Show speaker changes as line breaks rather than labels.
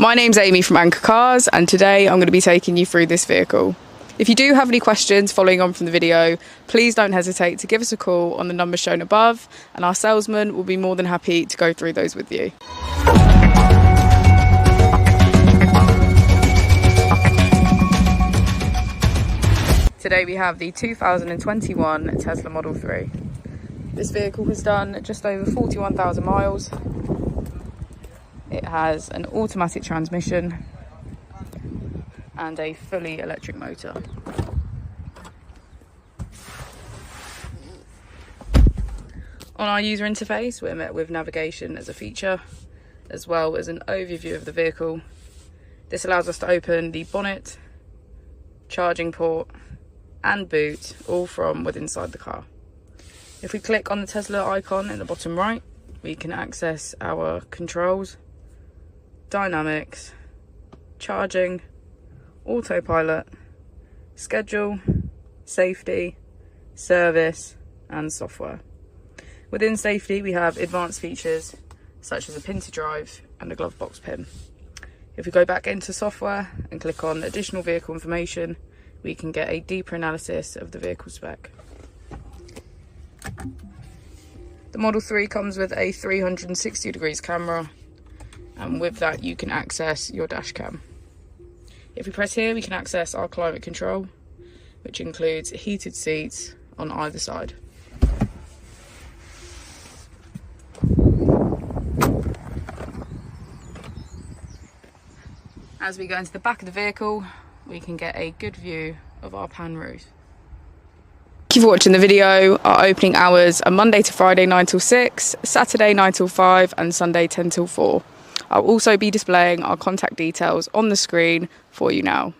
My name's Amy from Anchor Cars, and today I'm going to be taking you through this vehicle. If you do have any questions following on from the video, please don't hesitate to give us a call on the number shown above, and our salesman will be more than happy to go through those with you. Today we have the 2021 Tesla Model 3. This vehicle has done just over 41,000 miles. It has an automatic transmission and a fully electric motor. On our user interface, we're met with navigation as a feature, as well as an overview of the vehicle. This allows us to open the bonnet, charging port, and boot, all from within inside the car. If we click on the Tesla icon in the bottom right, we can access our controls, dynamics, charging, autopilot, schedule, safety, service, and software. Within safety, we have advanced features such as a pin to drive and a glove box pin. If we go back into software and click on additional vehicle information, we can get a deeper analysis of the vehicle spec. The Model 3 comes with a 360 degrees camera, and with that you can access your dash cam. If we press here, we can access our climate control, which includes heated seats on either side. As we go into the back of the vehicle, we can get a good view of our pan roof. Thank you for watching the video. Our opening hours are Monday to Friday 9 till 6, Saturday 9 till 5, and Sunday 10 till 4. I'll also be displaying our contact details on the screen for you now.